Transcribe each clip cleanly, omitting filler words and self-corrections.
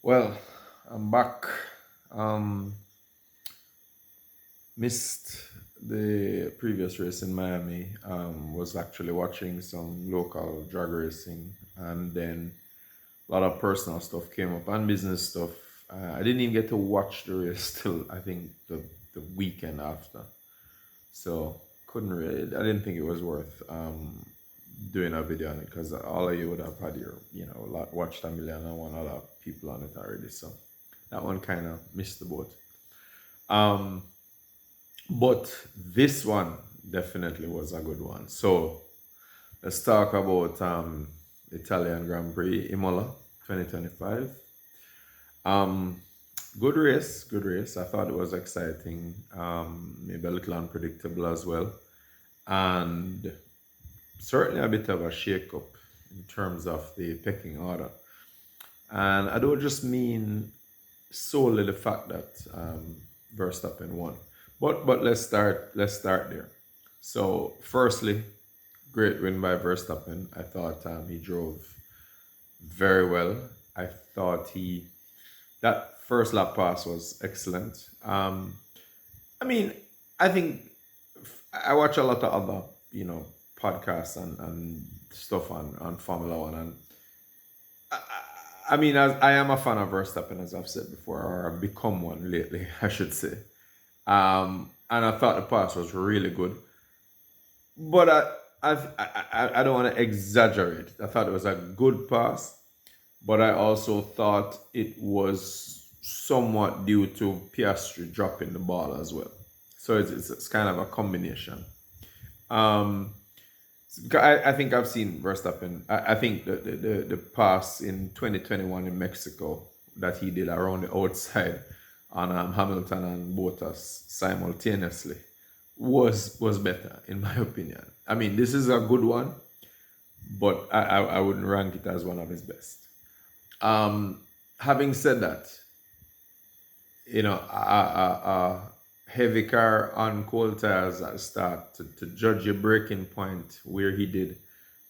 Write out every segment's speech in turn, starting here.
Well, I'm back. Um, Missed the previous race in Miami. Was actually watching some local drag racing, and then a lot of personal stuff came up and business stuff. I didn't even get to watch the race till I think the weekend after. So couldn't really. I didn't think it was worth doing a video on it because all of you would have had watched a million and one other people on it already. So that one kind of missed the boat. Um, but this one definitely was a good one. So let's talk about Italian Grand Prix Imola 2025. Um, Good race, good race. I thought it was exciting, maybe a little unpredictable as well, and certainly a bit of a shake-up in terms of the pecking order. And I don't just mean solely the fact that Verstappen won, but let's start there. So, firstly, great win by Verstappen. I thought he drove very well. I thought he that first lap pass was excellent. I mean, I think I watch a lot of other, podcasts and stuff on Formula One, and I mean, as I am a fan of Verstappen, as I've said before, or I've become one lately, I should say. And I thought the pass was really good, but I don't want to exaggerate. I thought it was a good pass, but I also thought it was somewhat due to Piastri dropping the ball as well. So it's kind of a combination. Um, I think I've seen Verstappen. I think the pass in 2021 in Mexico that he did around the outside on Hamilton and Bottas simultaneously was better in my opinion. I mean, this is a good one, but I wouldn't rank it as one of his best. Having said that, a heavy car on cold tires at the start to judge your braking point where he did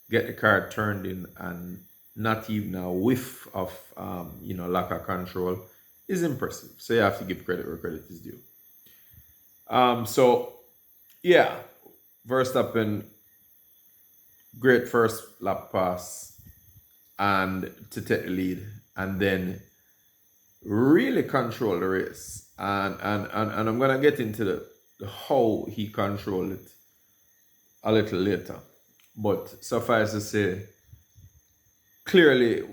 get the car turned in and not even a whiff of lack of control is impressive. So you have to give credit where credit is due. So yeah, Verstappen, great first lap pass and to take the lead, and then really control the race. And I'm gonna get into the how he controlled it a little later. But suffice to say, clearly,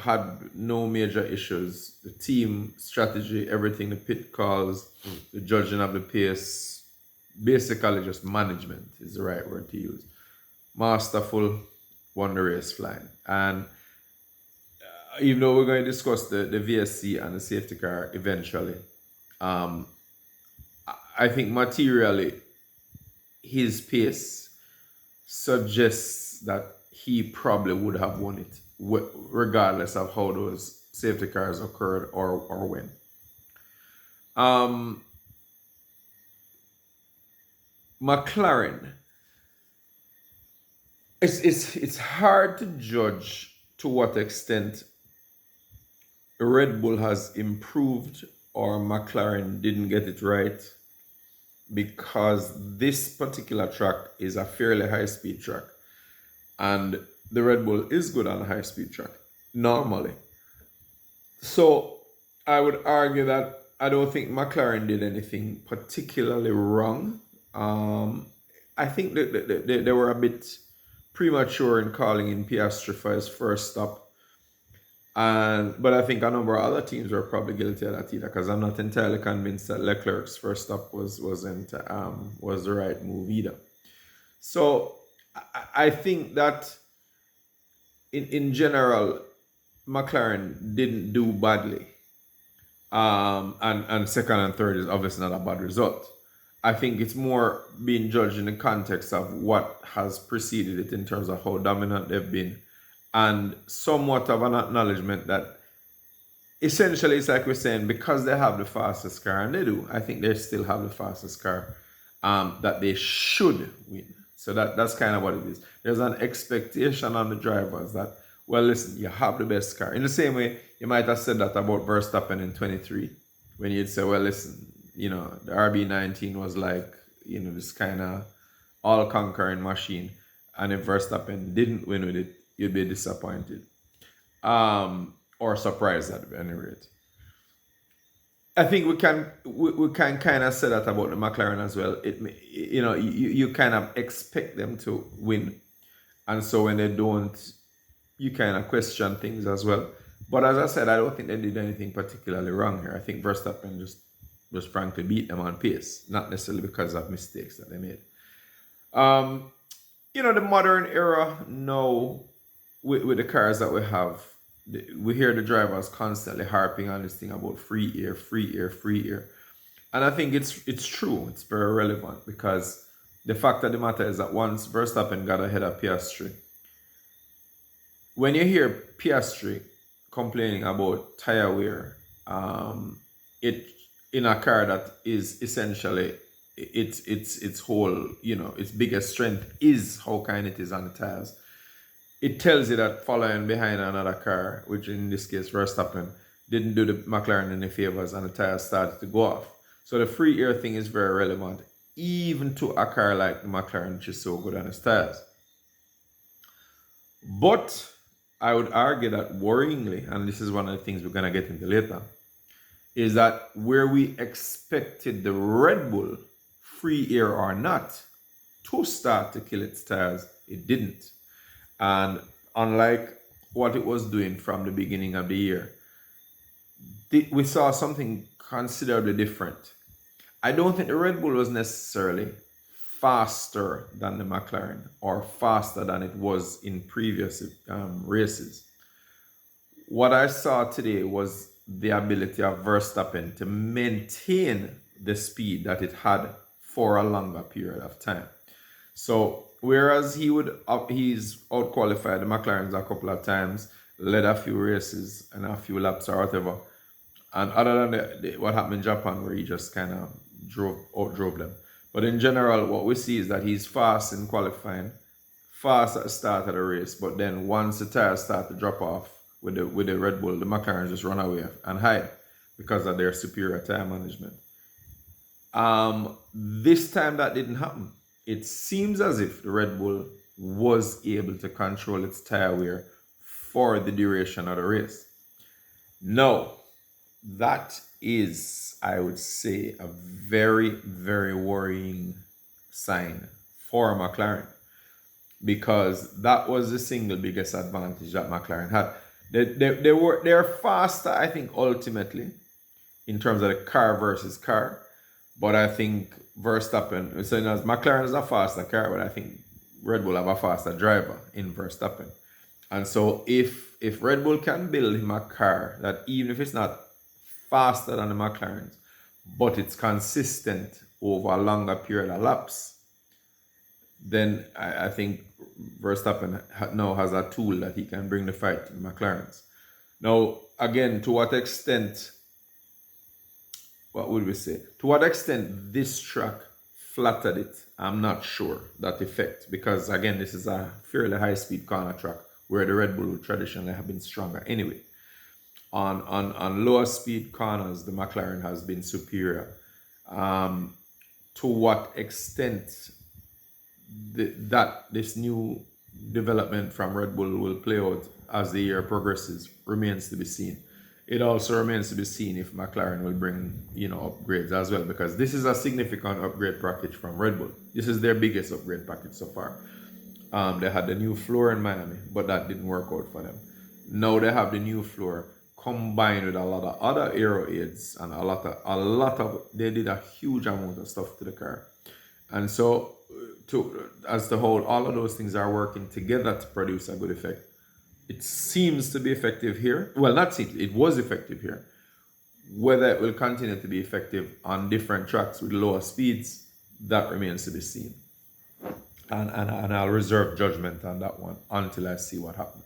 had no major issues. The team strategy, everything, the pit calls, the judging of the pace, basically just management is the right word to use. Masterful, won the race flying. And even though we're going to discuss the VSC and the safety car eventually, I think materially his pace suggests that he probably would have won it regardless of how those safety cars occurred or when. McLaren, it's hard to judge to what extent Red Bull has improved or McLaren didn't get it right, because this particular track is a fairly high speed track, and the Red Bull is good on a high speed track normally. So I would argue that I don't think McLaren did anything particularly wrong. I think that they were a bit premature in calling in Piastri for his first stop. But I think a number of other teams were probably guilty of that either, because I'm not entirely convinced that Leclerc's first stop was the right move either. So I think that in general, McLaren didn't do badly. And second and third is obviously not a bad result. I think it's more being judged in the context of what has preceded it in terms of how dominant they've been, and somewhat of an acknowledgement that essentially it's like we're saying, because they have the fastest car, and they do, I think they still have the fastest car, that they should win. So that's kind of what it is. There's an expectation on the drivers that well, listen, you have the best car. In the same way, you might have said that about Verstappen in 23, when you'd say, well, listen, the RB19 was like, this kind of all-conquering machine. And if Verstappen didn't win with it, you'd be disappointed. Or surprised at any rate. I think we can kind of say that about the McLaren as well. You kind of expect them to win, and so when they don't, you kind of question things as well. But as I said, I don't think they did anything particularly wrong here. I think Verstappen just frankly beat them on pace, not necessarily because of mistakes that they made. The modern era now, with the cars that we have, we hear the drivers constantly harping on this thing about free air, free air, free air. And I think it's true. It's very relevant because the fact of the matter is that once Verstappen got ahead of Piastri, when you hear Piastri complaining about tire wear, it in a car that is essentially its whole, its biggest strength is how kind it is on the tires. It tells you that following behind another car, which in this case Verstappen, didn't do the McLaren any favors and the tires started to go off. So the free air thing is very relevant, even to a car like the McLaren, which is so good on its tires. But I would argue that worryingly, and this is one of the things we're going to get into later, is that where we expected the Red Bull, free air or not, to start to kill its tires, it didn't. And unlike what it was doing from the beginning of the year, we saw something considerably different. I don't think the Red Bull was necessarily faster than the McLaren or faster than it was in previous races. What I saw today was the ability of Verstappen to maintain the speed that it had for a longer period of time. So whereas he's outqualified the McLarens a couple of times, led a few races and a few laps or whatever, and other than what happened in Japan where he just kind of outdrove them. But in general, what we see is that he's fast in qualifying, fast at the start of the race, but then once the tires start to drop off with the Red Bull, the McLaren just run away and hide because of their superior tire management. This time that didn't happen. It seems as if the Red Bull was able to control its tire wear for the duration of the race. Now, that is, I would say, a very, very worrying sign for McLaren, because that was the single biggest advantage that McLaren had. They're faster, I think, ultimately, in terms of the car versus car. But I think Verstappen, so McLaren is a faster car, but I think Red Bull have a faster driver in Verstappen. And so if Red Bull can build him a car that, even if it's not faster than the McLarens, but it's consistent over a longer period of laps, then I think Verstappen now has a tool that he can bring the fight to the McLarens. Now, again, to what extent, what would we say? To what extent this track flattered it, I'm not sure, that effect. Because, again, this is a fairly high-speed corner track where the Red Bull traditionally have been stronger anyway. On lower speed corners, the McLaren has been superior. To what extent that this new development from Red Bull will play out as the year progresses remains to be seen. It also remains to be seen if McLaren will bring, upgrades as well, because this is a significant upgrade package from Red Bull. This is their biggest upgrade package so far. They had the new floor in Miami, but that didn't work out for them. Now they have the new floor combined with a lot of other aero aids and they did a huge amount of stuff to the car. And so as the whole, all of those things are working together to produce a good effect. It seems to be effective here. Well, not seems, it was effective here. Whether it will continue to be effective on different tracks with lower speeds, that remains to be seen. And I'll reserve judgment on that one until I see what happens.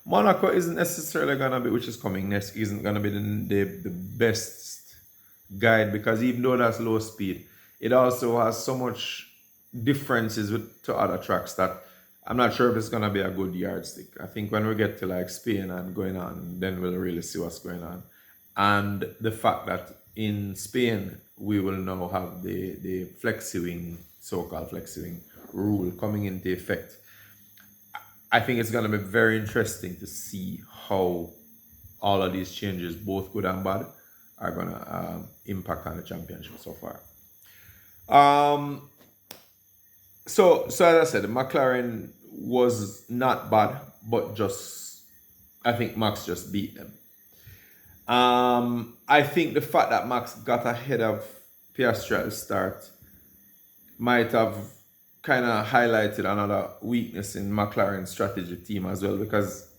Monaco isn't necessarily going to be, which is coming next, isn't going to be the best guide, because even though that's low speed, it also has so much differences to other tracks that I'm not sure if it's gonna be a good yardstick. I think when we get to like Spain and going on, then we'll really see what's going on. And the fact that in Spain we will now have the flexi wing, so-called flexi wing rule coming into effect. I think it's gonna be very interesting to see how all of these changes, both good and bad, are gonna impact on the championship so far. Um, so as I said, McLaren was not bad, but just I think Max just beat them. I think the fact that Max got ahead of Piastri at the start might have kind of highlighted another weakness in McLaren's strategy team as well, because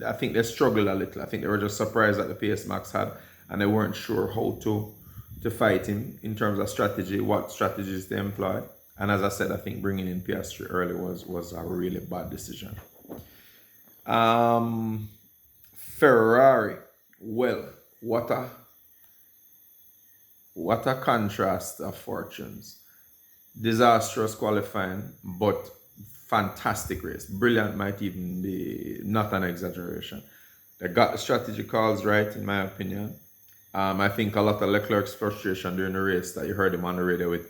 I think they struggled a little. I think they were just surprised at the pace Max had, and they weren't sure how to fight him in terms of strategy, what strategies to employ. And as I said, I think bringing in Piastri early was a really bad decision. Ferrari, well, what a contrast of fortunes. Disastrous qualifying, but fantastic race. Brilliant might even be not an exaggeration. They got the strategy calls right, in my opinion. I think a lot of Leclerc's frustration during the race that you heard him on the radio with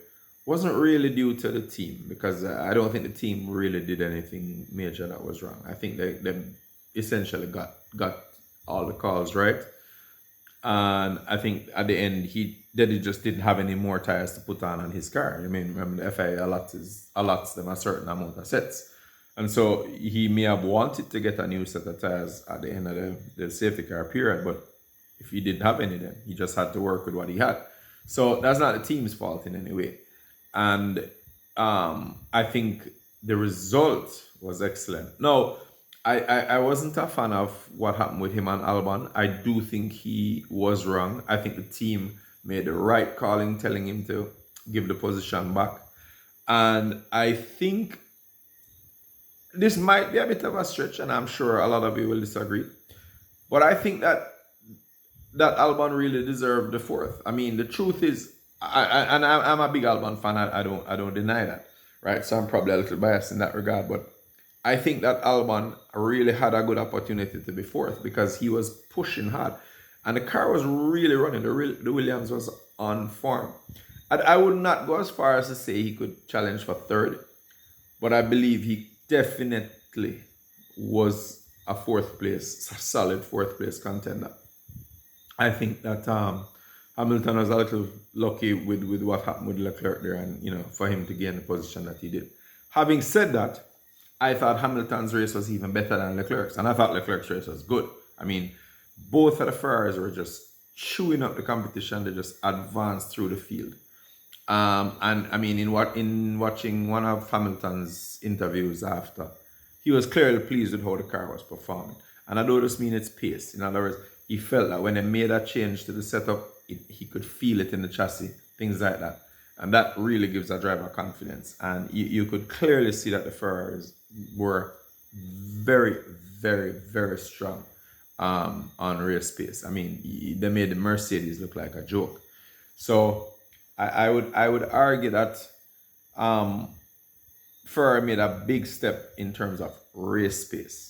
wasn't really due to the team, because I don't think the team really did anything major that was wrong. I think they essentially got all the calls right. And I think at the end he just didn't have any more tires to put on his car. I mean, remember the FIA allots them a certain amount of sets, and so he may have wanted to get a new set of tires at the end of the safety car period, but if he didn't have any, then he just had to work with what he had. So that's not the team's fault in any way. And I think the result was excellent. No, I wasn't a fan of what happened with him and Albon. I do think he was wrong. I think the team made the right calling, telling him to give the position back. And I think this might be a bit of a stretch, and I'm sure a lot of you will disagree. But I think that Albon really deserved the fourth. I mean, the truth is, I'm a big Albon fan. I don't deny that, right? So I'm probably a little biased in that regard, but I think that Albon really had a good opportunity to be fourth, because he was pushing hard, and the car was really running. The Williams was on form. I would not go as far as to say he could challenge for third, but I believe he definitely was a solid fourth place contender. I think that Hamilton was a little lucky with what happened with Leclerc there, and for him to gain the position that he did. Having said that, I thought Hamilton's race was even better than Leclerc's, and I thought Leclerc's race was good. I mean, both of the Ferraris were just chewing up the competition. They just advanced through the field. And I mean, in watching one of Hamilton's interviews after, he was clearly pleased with how the car was performing. And I don't just mean its pace. In other words, he felt that when they made that change to the setup, he could feel it in the chassis, things like that. And that really gives a driver confidence. And you could clearly see that the Ferraris were very, very, very strong on race pace. I mean, they made the Mercedes look like a joke. So I would argue that Ferrari made a big step in terms of race pace.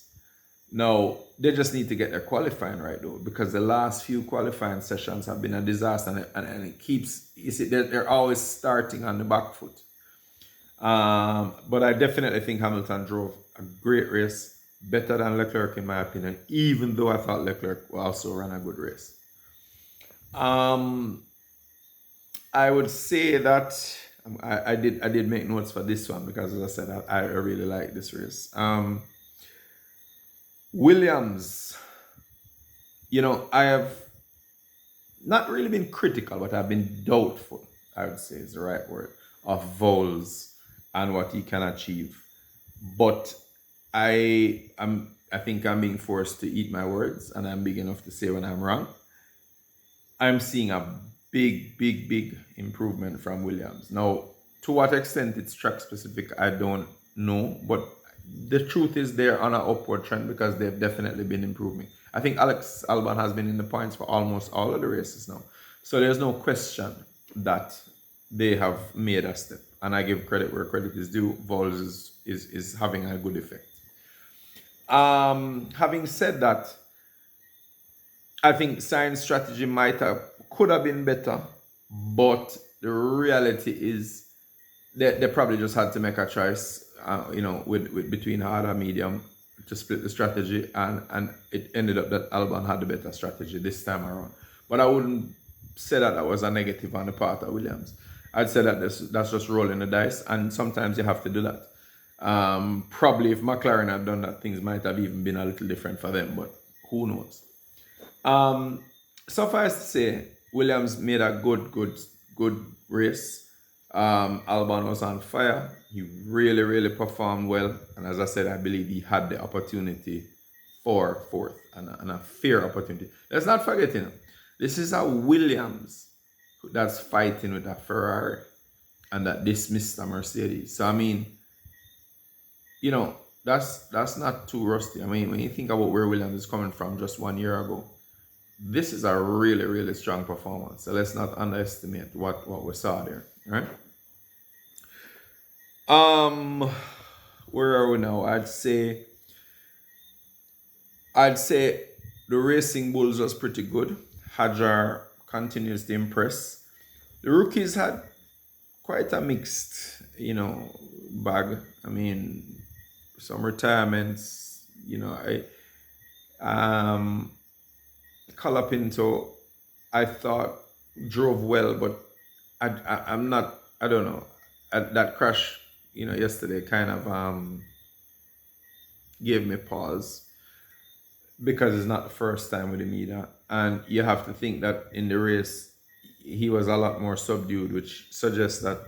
Now, they just need to get their qualifying right, though, because the last few qualifying sessions have been a disaster, and it keeps, you see, they're always starting on the back foot. But I definitely think Hamilton drove a great race, better than Leclerc in my opinion, even though I thought Leclerc also ran a good race. I would say that I did make notes for this one, because as I said, I really like this race. Williams, I have not really been critical, but I've been doubtful, I would say is the right word, of Vols and what he can achieve. But I think I'm being forced to eat my words, and I'm big enough to say when I'm wrong. I'm seeing a big, big, big improvement from Williams. Now, to what extent it's track specific, I don't know, but the truth is they're on an upward trend, because they've definitely been improving. I think Alex Albon has been in the points for almost all of the races now. So there's no question that they have made a step. and I give credit where credit is due. Vols is having a good effect. Having said that, I think science strategy could have been better, but the reality is they probably just had to make a choice, with between hard and medium to split the strategy, and it ended up that Alban had the better strategy this time around. But I wouldn't say that was a negative on the part of Williams. I'd say that that's just rolling the dice, and sometimes you have to do that. Probably if McLaren had done that, things might have even been a little different for them, but who knows? Suffice to say, Williams made a good race. Albon was on fire. He really performed well, and as I said, I believe he had the opportunity for fourth, and a fair opportunity. Let's not forget, this is a Williams that's fighting with a Ferrari and that dismissed a Mercedes. So I mean, that's not too rusty. I mean, when you think about where Williams is coming from just 1 year ago, this is a really strong performance. So let's not underestimate what we saw there, right? Where are we now? I'd say the Racing Bulls was pretty good. Hajar continues to impress. The rookies had quite a mixed, bag. I mean, some retirements, Colapinto, I thought drove well, but I'm not, I don't know. That crash, yesterday kind of gave me pause, because it's not the first time with him either. And you have to think that in the race, he was a lot more subdued, which suggests that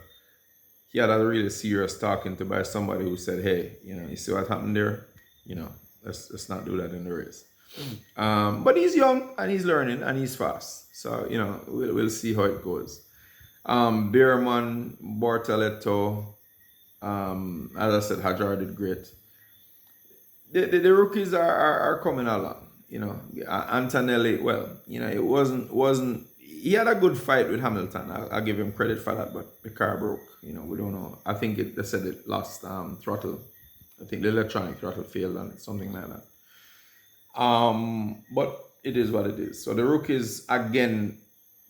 he had a really serious talking to by somebody who said, hey, you see what happened there? Let's not do that in the race. But he's young and he's learning and he's fast. So, we'll see how it goes. Beerman, Bortoletto, as I said, Hajar did great. The rookies are coming along. Antonelli, well, it wasn't. He had a good fight with Hamilton. I'll give him credit for that, but the car broke. We don't know. I think they said it lost throttle. I think the electronic throttle failed on it, something like that. But it is what it is. So the rookies, again,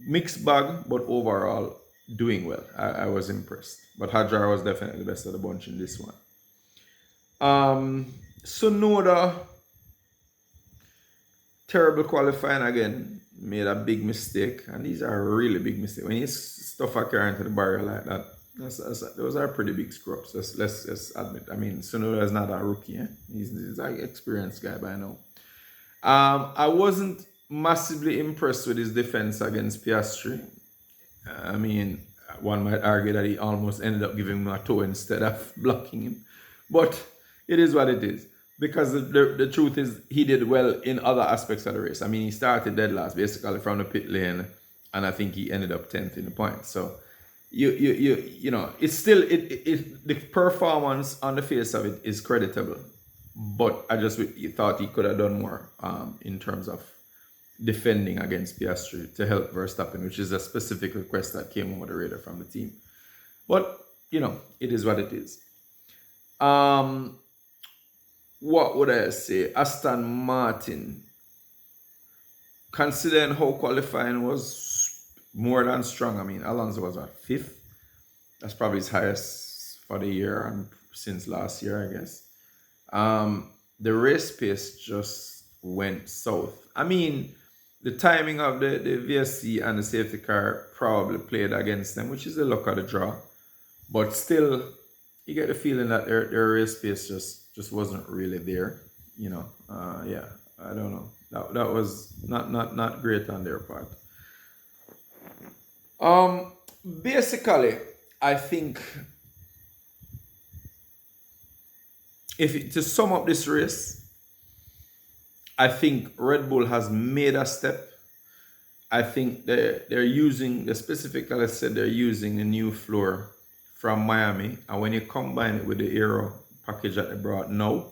mixed bag, but overall doing well. I was impressed. But Hajar was definitely the best of the bunch in this one. Sonoda, terrible qualifying again, made a big mistake, and these are really big mistakes. When you stuff a car into the barrier like that, those are pretty big scrubs. Let's admit. I mean, Sonoda is not a rookie. He's an experienced guy by now. I wasn't massively impressed with his defense against Piastri. I mean, one might argue that he almost ended up giving him a toe instead of blocking him. But it is what it is. Because the truth is, he did well in other aspects of the race. I mean, he started dead last, basically from the pit lane, and I think he ended up 10th in the points. So, it's still, the performance on the face of it is creditable. But I just thought he could have done more in terms of defending against Piastri to help Verstappen, which is a specific request that came over the radar from the team. But, it is what it is. What would I say? Aston Martin, considering how qualifying was more than strong. I mean, Alonso was at 5th. That's probably his highest for the year and since last year, I guess. The race pace just went south. I mean, the timing of the VSC and the safety car probably played against them, which is the luck of the draw. But still, you get the feeling that their race pace just wasn't really there. Yeah, I don't know. That was not great on their part. Basically, I think to sum up this race, I think Red Bull has made a step. I think they're using, specifically I said they're using the new floor from Miami, and when you combine it with the Aero package that they brought now,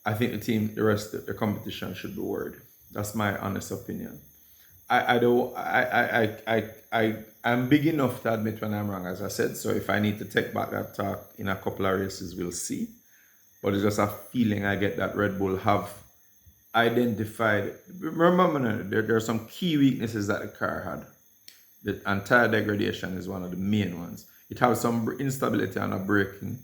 I think the rest of the competition should be worried. That's my honest opinion. I don't I'm big enough to admit when I'm wrong, as I said. So if I need to take back that talk in a couple of races, we'll see. But it's just a feeling I get that Red Bull have identified. Remember, there are some key weaknesses that the car had. The entire degradation is one of the main ones. It has some instability on the braking,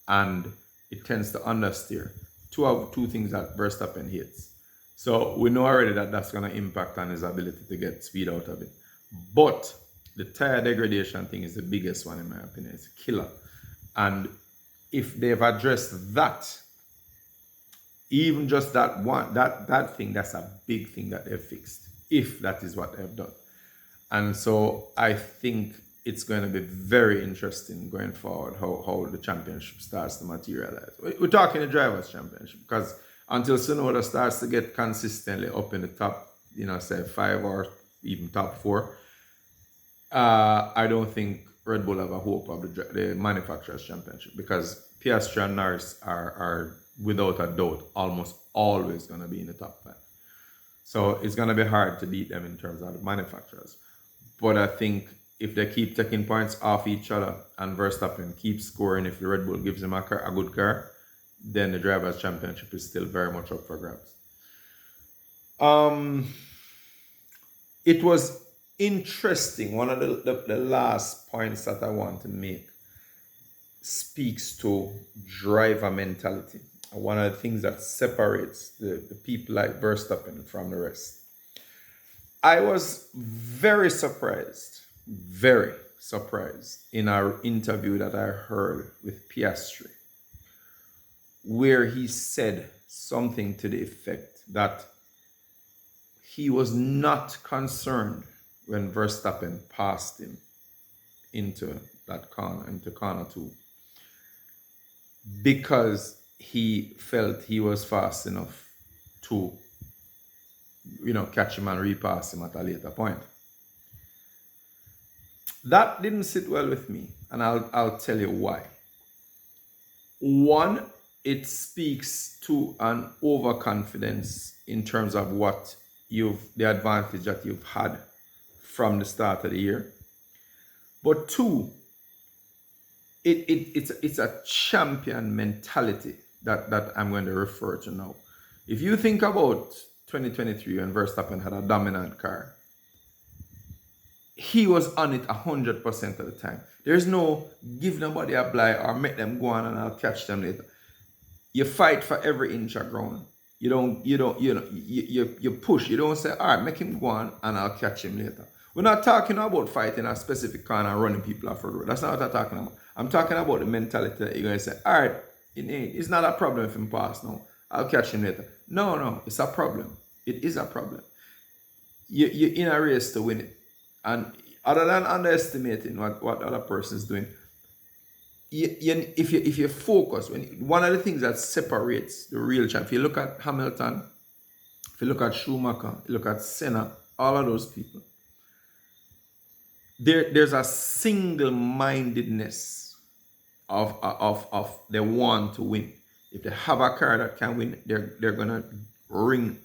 and it tends to understeer. Two things that Verstappen hates. So we know already that that's going to impact on his ability to get speed out of it. But the tire degradation thing is the biggest one in my opinion. It's a killer. And if they've addressed that, even just that one, that thing, that's a big thing that they've fixed, if that is what they've done. And so I think it's going to be very interesting going forward how the championship starts to materialize. We're talking the drivers' championship, because until Tsunoda starts to get consistently up in the top, say 5 or even top 4, I don't think Red Bull have a hope of the manufacturers' championship, because Piastri and Norris are without a doubt almost always going to be in the top 5. So it's going to be hard to beat them in terms of the manufacturers. But I think if they keep taking points off each other and Verstappen keeps scoring, if the Red Bull gives him a good car, then the Drivers' Championship is still very much up for grabs. It was interesting. One of the last points that I want to make speaks to driver mentality. One of the things that separates the people like Verstappen from the rest. I was very surprised in our interview that I heard with Piastri, where he said something to the effect that he was not concerned when Verstappen passed him into corner 2, because he felt he was fast enough to catch him and repass him at a later point. That didn't sit well with me, and I'll tell you why. One, it speaks to an overconfidence in terms of the advantage that you've had from the start of the year. But two, it's a champion mentality that I'm going to refer to now. If you think about 2023 when Verstappen had a dominant car, he was on it 100% of the time. There's no give nobody a blight or make them go on and I'll catch them later. You fight for every inch of ground. You push. You don't say, all right, make him go on and I'll catch him later. We're not talking about fighting a specific car and running people off the road. That's not what I'm talking about. I'm talking about the mentality that you're going to say, all right, it's not a problem if him pass now. I'll catch him later. No, it's a problem. It is a problem. You're in a race to win it. And other than underestimating what the other person is doing, if you focus, one of the things that separates the real champ, if you look at Hamilton, if you look at Schumacher, you look at Senna, all of those people, there's a single-mindedness of they want to win. If they have a car that can win, they're gonna wring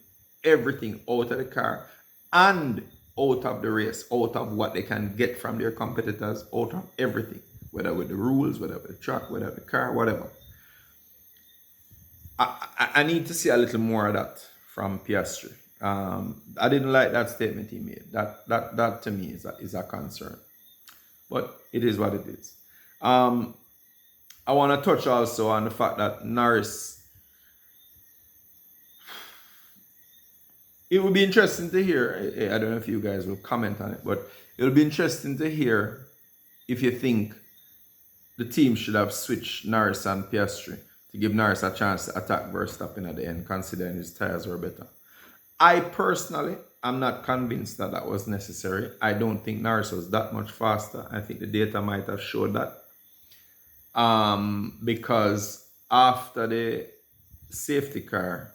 everything out of the car and out of the race, out of what they can get from their competitors, out of everything, whether with the rules, whether with the track, whether with the car, whatever. I need to see a little more of that from Piastri. I didn't like that statement he made. That to me is a concern, but it is what it is. I want to touch also on the fact that Norris. It would be interesting to hear. I don't know if you guys will comment on it, but it'll be interesting to hear if you think the team should have switched Norris and Piastri to give Norris a chance to attack Verstappen at the end, considering his tires were better. I personally am not convinced that was necessary. I don't think Norris was that much faster. I think the data might have showed that. Because after the safety car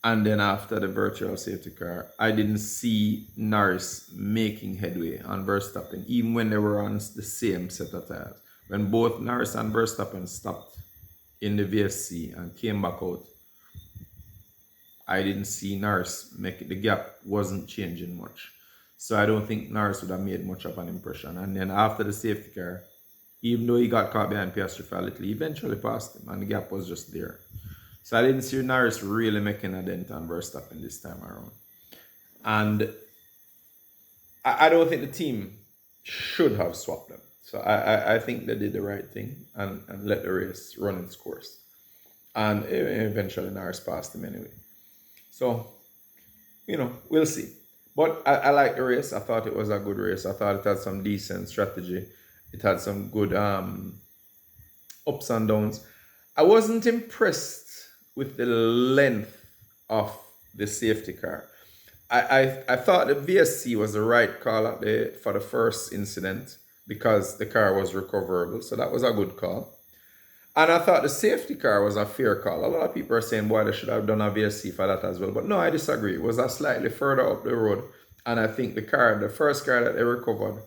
and then after the virtual safety car, I didn't see Norris making headway on Verstappen, even when they were on the same set of tires. When both Norris and Verstappen stopped in the VSC and came back out, I didn't see Norris make it. The gap wasn't changing much. So I don't think Norris would have made much of an impression. And then after the safety car, even though he got caught behind Piastri for a little, he eventually passed him and the gap was just there. So I didn't see Norris really making a dent on Verstappen this time around. And I don't think the team should have swapped them. So I think they did the right thing and let the race run its course. And eventually Norris passed him anyway. So, we'll see. But I like the race. I thought it was a good race. I thought it had some decent strategy. It had some good ups and downs. I wasn't impressed with the length of the safety car. I thought the VSC was the right call for the first incident because the car was recoverable. So that was a good call. And I thought the safety car was a fair call. A lot of people are saying, boy, they should have done a VSC for that as well. But no, I disagree. It was a slightly further up the road. And I think the first car that they recovered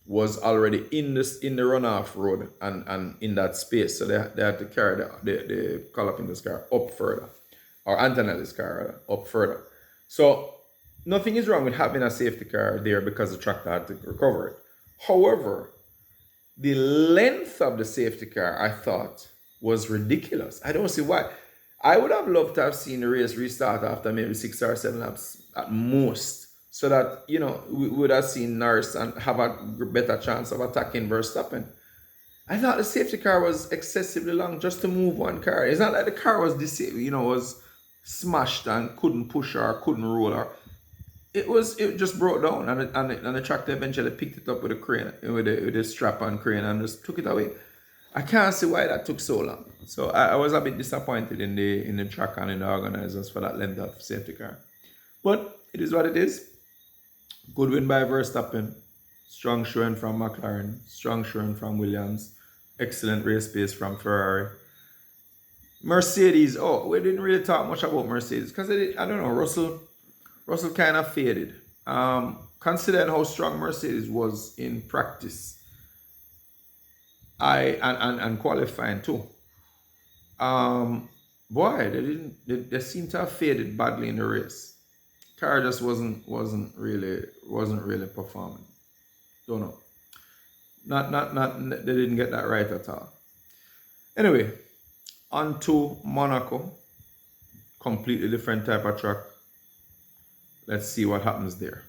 was already in the runoff road and in that space. So they had to carry the Colapinto's car up further. Or Antonelli's car up further. So nothing is wrong with having a safety car there because the tractor had to recover it. However, the length of the safety car, I thought, was ridiculous. I don't see why. I would have loved to have seen the race restart after maybe 6 or 7 laps at most, so that, we would have seen Norris and have a better chance of attacking Verstappen. I thought the safety car was excessively long just to move one car. It's not like the car was was smashed and couldn't push or couldn't roll or. It just broke down and the tractor eventually picked it up with a crane, with a strap on crane and just took it away. I can't see why that took so long. So I was a bit disappointed in the track and in the organizers for that length of safety car. But it is what it is. Good win by Verstappen. Strong showing from McLaren. Strong showing from Williams. Excellent race pace from Ferrari. Mercedes. Oh, we didn't really talk much about Mercedes because I don't know, Russell kind of faded. Considering how strong Mercedes was in practice, and qualifying too. Boy, they seem to have faded badly in the race. Car just wasn't really performing. Don't know. Not they didn't get that right at all. Anyway, on to Monaco. Completely different type of track. Let's see what happens there.